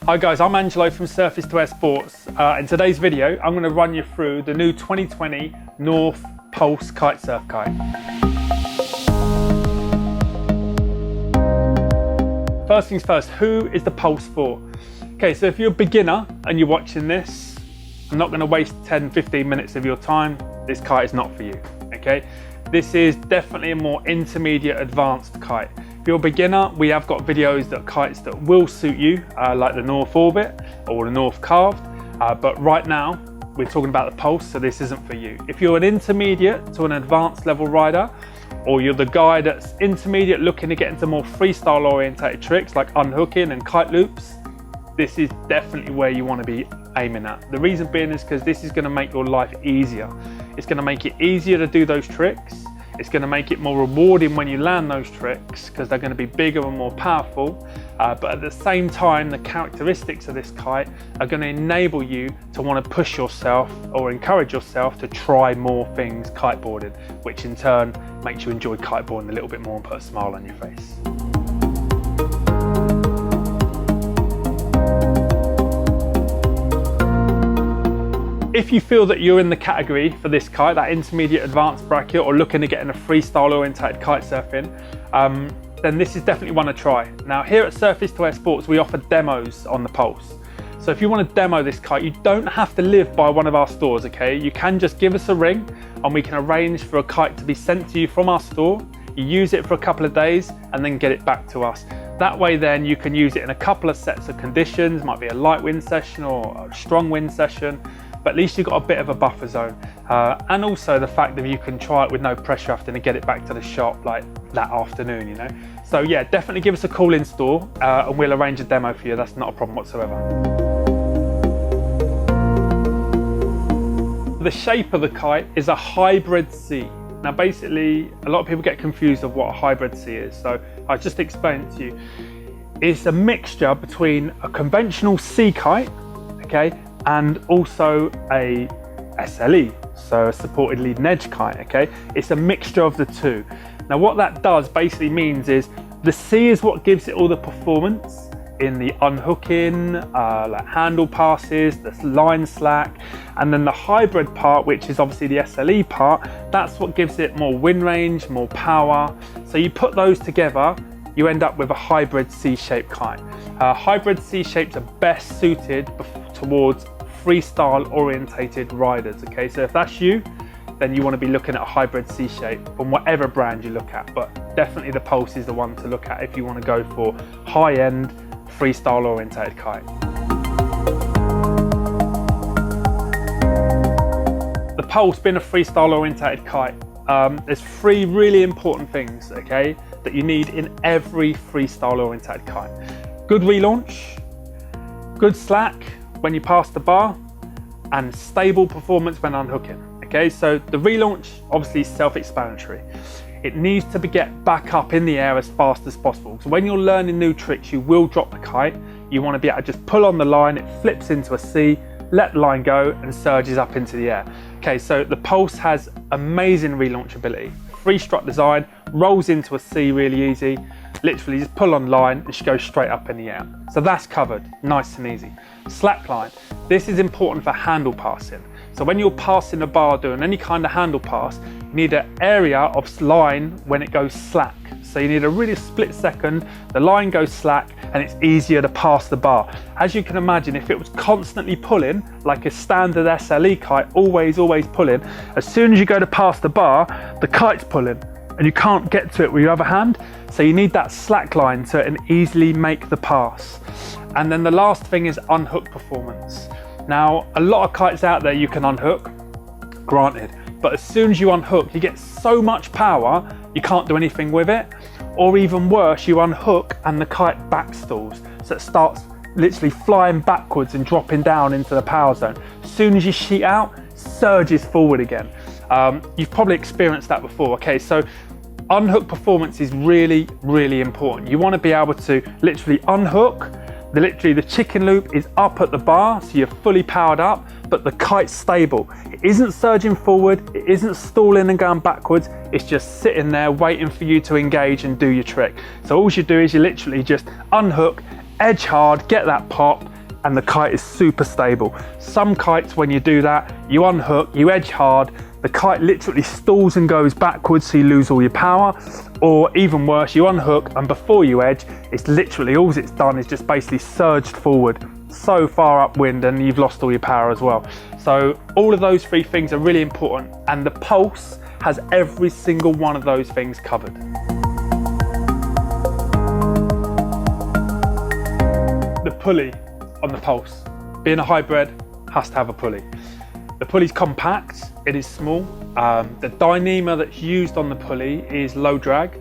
Hi guys, I'm Angelo from Surface to Air Sports. In today's video, I'm going to run you through the new 2020 North Pulse Kitesurf kite. First things first, who is the Pulse for? Okay, so if you're a beginner and you're watching this, I'm not going to waste 10-15 minutes of your time. This kite is not for you, okay? This is definitely a more intermediate advanced kite. If you're a beginner, we have got videos that kites that will suit you, like the North Orbit or the North Carved, but right now we're talking about the Pulse, so this isn't for you. If you're an intermediate to an advanced level rider, or you're the guy that's intermediate looking to get into more freestyle orientated tricks like unhooking and kite loops, this is definitely where you want to be aiming at. The reason being is because this is going to make your life easier. It's going to make it easier to do those tricks. It's going to make it more rewarding when you land those tricks because they're going to be bigger and more powerful. But at the same time, the characteristics of this kite are going to enable you to want to push yourself or encourage yourself to try more things kiteboarding, which in turn makes you enjoy kiteboarding a little bit more and put a smile on your face. If you feel that you're in the category for this kite, that intermediate advanced bracket, or looking to get in a freestyle orientated kite surfing, then this is definitely one to try. Now here at Surface to Air Sports, we offer demos on the Pulse. So if you want to demo this kite, you don't have to live by one of our stores, okay? You can just give us a ring and we can arrange for a kite to be sent to you from our store. You use it for a couple of days and then get it back to us. That way then you can use it in a couple of sets of conditions, might be a light wind session or a strong wind session, but at least you've got a bit of a buffer zone. And also the fact that you can try it with no pressure having to get it back to the shop like that afternoon, you know? So yeah, definitely give us a call in store and we'll arrange a demo for you. That's not a problem whatsoever. The shape of the kite is a hybrid C. Now basically, a lot of people get confused of what a hybrid C is. So I'll just explain it to you. It's a mixture between a conventional C kite, okay, and also a SLE, so a supported leading edge kite, okay? It's a mixture of the two. Now what that does basically means is the C is what gives it all the performance in the unhooking, like handle passes, the line slack, and then the hybrid part, which is obviously the SLE part, that's what gives it more wind range, more power. So you put those together, you end up with a hybrid C-shaped kite. Hybrid C-shapes are best suited towards freestyle orientated riders, okay? So if that's you, then you want to be looking at a hybrid C-shape from whatever brand you look at, but definitely the Pulse is the one to look at if you want to go for high-end freestyle orientated kite. The Pulse being a freestyle orientated kite, there's three really important things, okay, that you need in every freestyle orientated kite. Good relaunch, good slack when you pass the bar, and stable performance when unhooking. Okay, so the relaunch obviously is self-explanatory. It needs to get back up in the air as fast as possible. So when you're learning new tricks, you will drop the kite. You want to be able to just pull on the line, it flips into a C, let the line go and surges up into the air. Okay, so the Pulse has amazing relaunch ability. Free strut design, rolls into a C really easy. Literally just pull on line and she goes straight up in the air. So that's covered, nice and easy. Slack line, this is important for handle passing. So when you're passing a bar doing any kind of handle pass, you need an area of line when it goes slack. So you need a really split second, the line goes slack and it's easier to pass the bar. As you can imagine, if it was constantly pulling, like a standard SLE kite, always pulling, as soon as you go to pass the bar, the kite's pulling and you can't get to it with your other hand. So you need that slack line so it can easily make the pass. And then the last thing is unhook performance. Now, a lot of kites out there you can unhook, granted, but as soon as you unhook, you get so much power, you can't do anything with it. Or even worse, you unhook and the kite backstalls. So it starts literally flying backwards and dropping down into the power zone. As soon as you sheet out, surges forward again. You've probably experienced that before. Okay, so unhook performance is really important. You want to be able to literally unhook, literally the chicken loop is up at the bar, so you're fully powered up, but the kite's stable. It isn't surging forward, it isn't stalling and going backwards, it's just sitting there waiting for you to engage and do your trick. So all you do is you literally just unhook, edge hard, get that pop, and the kite is super stable. Some kites, when you do that, you unhook, you edge hard, the kite literally stalls and goes backwards, so you lose all your power. Or even worse, you unhook, and before you edge, it's literally all it's done is just basically surged forward so far upwind, and you've lost all your power as well. So all of those three things are really important, and the Pulse has every single one of those things covered. The pulley on the Pulse, being a hybrid, has to have a pulley. The pulley's compact, it is small. The dyneema that's used on the pulley is low drag,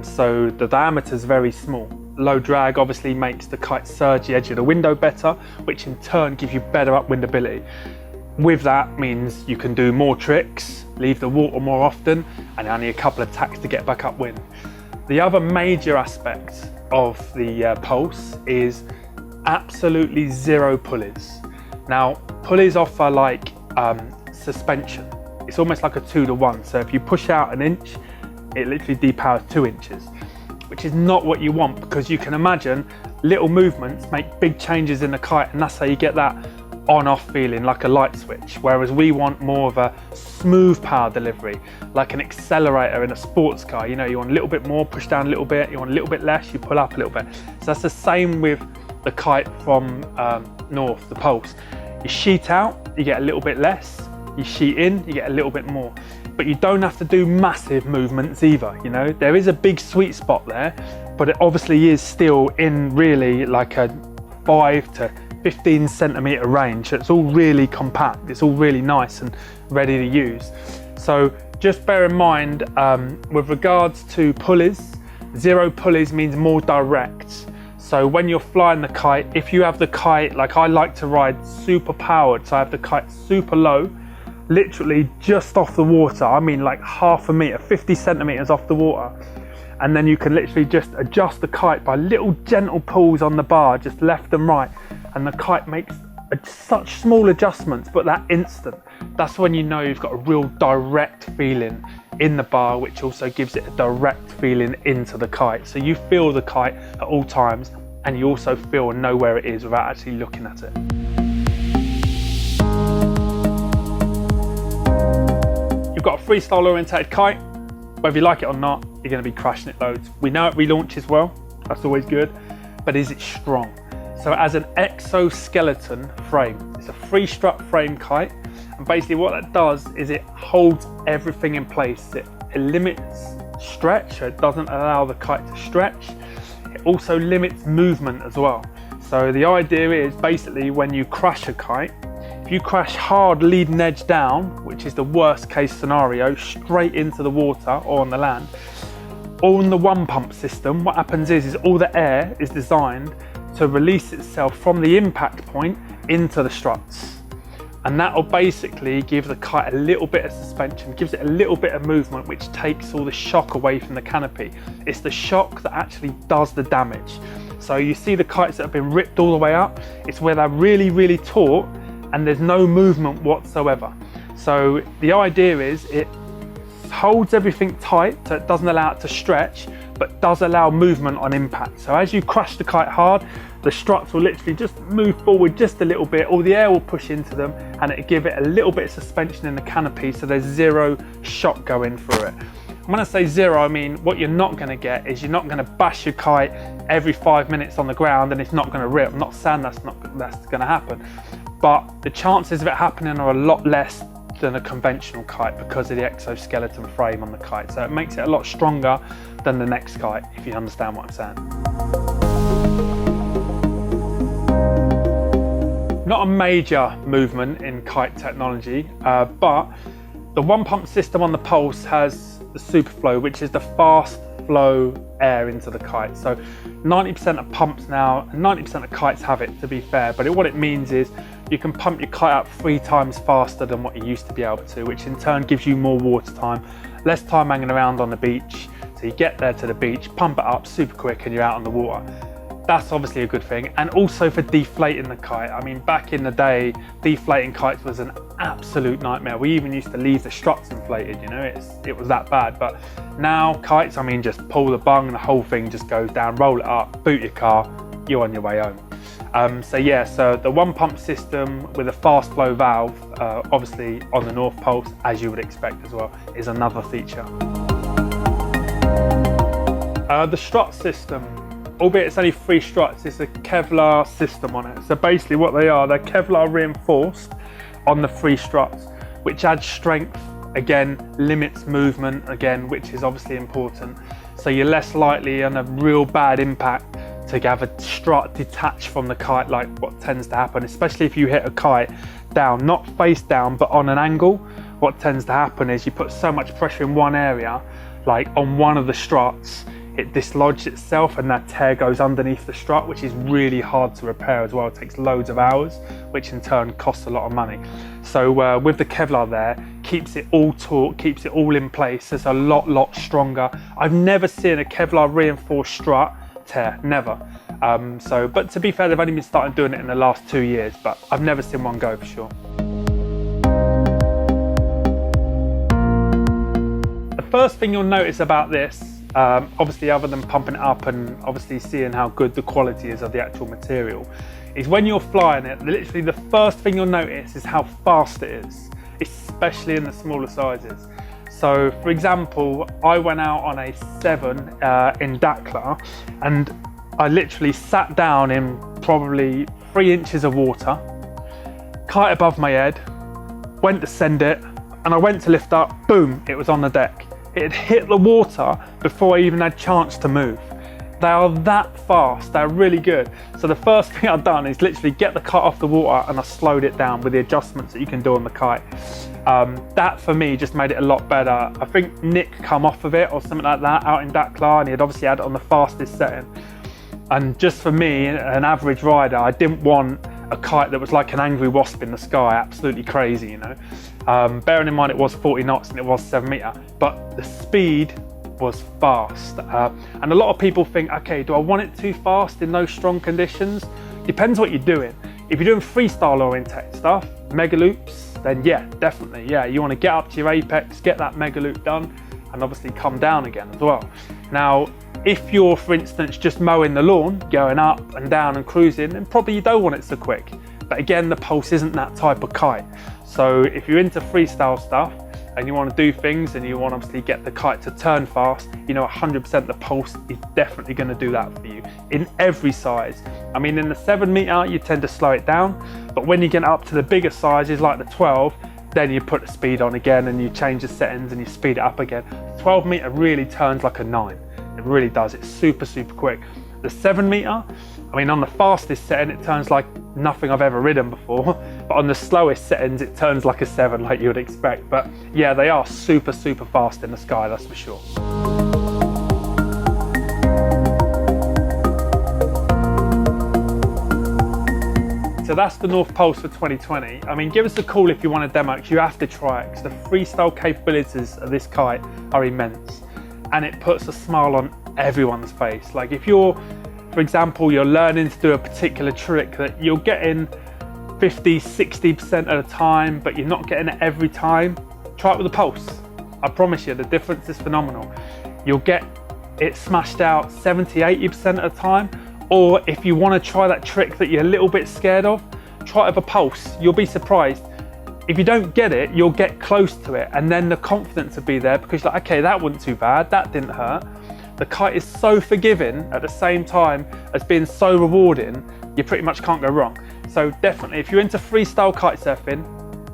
so the diameter is very small. Low drag obviously makes the kite surge the edge of the window better, which in turn gives you better upwind ability. With that means you can do more tricks, leave the water more often, and only a couple of tacks to get back upwind. The other major aspect of the Pulse is absolutely zero pulleys. Now, pulleys offer like suspension. It's almost like a 2-to-1. So if you push out an inch, it literally depowers 2 inches, which is not what you want, because you can imagine little movements make big changes in the kite, and that's how you get that on-off feeling, like a light switch. Whereas we want more of a smooth power delivery, like an accelerator in a sports car. You know, you want a little bit more, push down a little bit, you want a little bit less, you pull up a little bit. So that's the same with the Kite from North, the Pulse. You sheet out, you get a little bit less. You sheet in, you get a little bit more. But you don't have to do massive movements either, you know. There is a big sweet spot there, but it obviously is still in really like a 5 to 15 centimeter range. So it's all really compact, it's all really nice and ready to use. So just bear in mind, with regards to pulleys, zero pulleys means more direct. So when you're flying the kite, if you have the kite, like I like to ride super powered, so I have the kite super low, literally just off the water. I mean like half a meter, 50 centimeters off the water. And then you can literally just adjust the kite by little gentle pulls on the bar, just left and right. And the kite makes such small adjustments, but that instant, that's when you know you've got a real direct feeling in the bar, which also gives it a direct feeling into the kite. So you feel the kite at all times, and you also feel and know where it is without actually looking at it. You've got a freestyle orientated kite. Whether you like it or not, you're going to be crashing it loads. We know it relaunches well, that's always good, but is it strong? So it has an exoskeleton frame. It's a free strut frame kite, and basically what that does is it holds everything in place. It limits stretch, so it doesn't allow the kite to stretch. It also limits movement as well. So the idea is basically when you crash a kite, if you crash hard leading edge down, which is the worst case scenario, straight into the water or on the land, on the one pump system, what happens is all the air is designed to release itself from the impact point into the struts. And that will basically give the kite a little bit of suspension, gives it a little bit of movement, which takes all the shock away from the canopy. It's the shock that actually does the damage. So you see the kites that have been ripped all the way up, it's where they're really, really taut and there's no movement whatsoever. So the idea is it holds everything tight, so it doesn't allow it to stretch, but does allow movement on impact. So as you crash the kite hard, the struts will literally just move forward just a little bit, all the air will push into them, and it'll give it a little bit of suspension in the canopy, so there's zero shock going through it. When I say zero, I mean what you're not going to get is you're not going to bash your kite every 5 minutes on the ground and it's not going to rip. I'm not saying that's going to happen, but the chances of it happening are a lot less than a conventional kite because of the exoskeleton frame on the kite. So it makes it a lot stronger than the next kite, if you understand what I'm saying. Not a major movement in kite technology, but the one pump system on the Pulse has the Superflow, which is the fast flow air into the kite. So 90% of pumps now, 90% of kites have it, to be fair, but what it means is you can pump your kite up 3 times faster than what you used to be able to, which in turn gives you more water time, less time hanging around on the beach. So you get there to the beach, pump it up super quick and you're out on the water. That's obviously a good thing. And also for deflating the kite. I mean, back in the day, deflating kites was an absolute nightmare. We even used to leave the struts inflated, you know, it was that bad. But now kites, I mean, just pull the bung and the whole thing just goes down, roll it up, boot your car, you're on your way home. So yeah, so the one pump system with a fast flow valve, obviously on the North Pulse, as you would expect as well, is another feature. The strut system, albeit it's only 3 struts, it's a Kevlar system on it. So basically what they are, they're Kevlar reinforced on the 3 struts, which adds strength, again, limits movement, again, which is obviously important. So you're less likely on a real bad impact to have a strut detach from the kite, like what tends to happen, especially if you hit a kite down, not face down, but on an angle. What tends to happen is you put so much pressure in one area, like on one of the struts, it dislodges itself and that tear goes underneath the strut, which is really hard to repair as well. It takes loads of hours, which in turn costs a lot of money. So with the Kevlar there, keeps it all taut, keeps it all in place. It's a lot stronger. I've never seen a Kevlar reinforced strut tear, never. But to be fair, they've only been starting doing it in the last 2 years, but I've never seen one go for sure. The first thing you'll notice about this, obviously other than pumping it up and obviously seeing how good the quality is of the actual material, is when you're flying it, literally the first thing you'll notice is how fast it is, especially in the smaller sizes. So for example, I went out on a 7 in Dakar, and I literally sat down in probably 3 inches of water, kite above my head, went to send it, and I went to lift up, boom, it was on the deck. It had hit the water before I even had a chance to move. They are that fast, they're really good. So the first thing I've done is literally get the kite off the water, and I slowed it down with the adjustments that you can do on the kite. That for me just made it a lot better. I think Nick come off of it or something like that out in Dakar, and he had obviously had it on the fastest setting. And just for me, an average rider, I didn't want a kite that was like an angry wasp in the sky, absolutely crazy, you know. Bearing in mind it was 40 knots and it was 7 meter, but the speed was fast. And a lot of people think, okay, do I want it too fast in those strong conditions? Depends what you're doing. If you're doing freestyle oriented stuff, mega loops, then yeah, definitely, yeah, you want to get up to your apex, get that mega loop done, and obviously come down again as well. Now, if you're, for instance, just mowing the lawn, going up and down and cruising, then probably you don't want it so quick. But again, the Pulse isn't that type of kite. So if you're into freestyle stuff and you want to do things and you want to obviously get the kite to turn fast, you know 100% the Pulse is definitely going to do that for you in every size. I mean, in the 7 meter, you tend to slow it down, but when you get up to the bigger sizes like the 12, then you put the speed on again and you change the settings and you speed it up again. 12 meter really turns like a 9. It really does. It's super quick. The 7 meter, I mean, on the fastest setting, it turns like nothing I've ever ridden before, but on the slowest settings, it turns like a 7, like you would expect. But yeah, they are super fast in the sky, that's for sure. So that's the North Pulse for 2020. I mean, give us a call if you want a demo, because you have to try it, because the freestyle capabilities of this kite are immense, and it puts a smile on everyone's face. Like if you're, for example, you're learning to do a particular trick that you're getting 50-60% of the time, but you're not getting it every time, try it with the Pulse. I promise you, the difference is phenomenal. You'll get it smashed out 70-80% of the time. Or if you want to try that trick that you're a little bit scared of, try it with a Pulse. You'll be surprised. If you don't get it, you'll get close to it, and then the confidence will be there because you're like, okay, that wasn't too bad, that didn't hurt. The kite is so forgiving at the same time as being so rewarding, you pretty much can't go wrong. So definitely, if you're into freestyle kite surfing,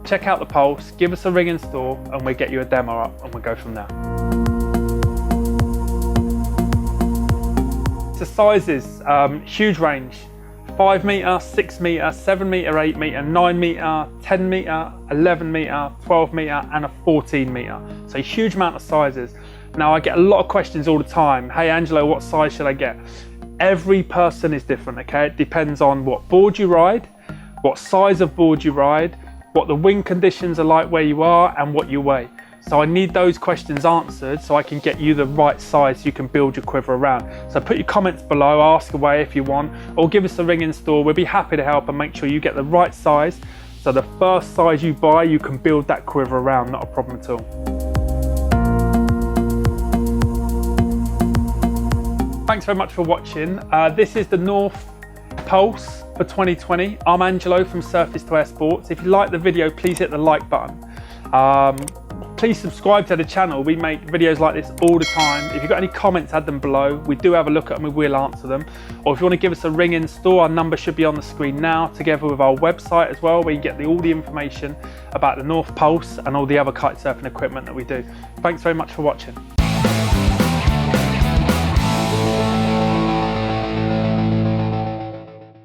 check out the Pulse, give us a ring in store, and we'll get you a demo up and we'll go from there. The sizes, huge range. 5 meter, 6 meter, 7 meter, 8 meter, 9 meter, 10 meter, 11 meter, 12 meter, and a 14 meter. So a huge amount of sizes. Now I get a lot of questions all the time. Hey Angelo, what size should I get? Every person is different, okay? It depends on what board you ride, what size of board you ride, what the wind conditions are like where you are, and what you weigh. So I need those questions answered so I can get you the right size so you can build your quiver around. So put your comments below, ask away if you want, or give us a ring in store. We'll be happy to help and make sure you get the right size. So the first size you buy, you can build that quiver around, not a problem at all. Thanks very much for watching. This is the North Pulse for 2020. I'm Angelo from Surface to Air Sports. If you like the video, please hit the like button. Please subscribe to the channel. We make videos like this all the time. If you've got any comments, add them below. We do have a look at them and we will answer them. Or if you want to give us a ring in store, our number should be on the screen now, together with our website as well, where you get all the information about the North Pulse and all the other kite surfing equipment that we do. Thanks very much for watching.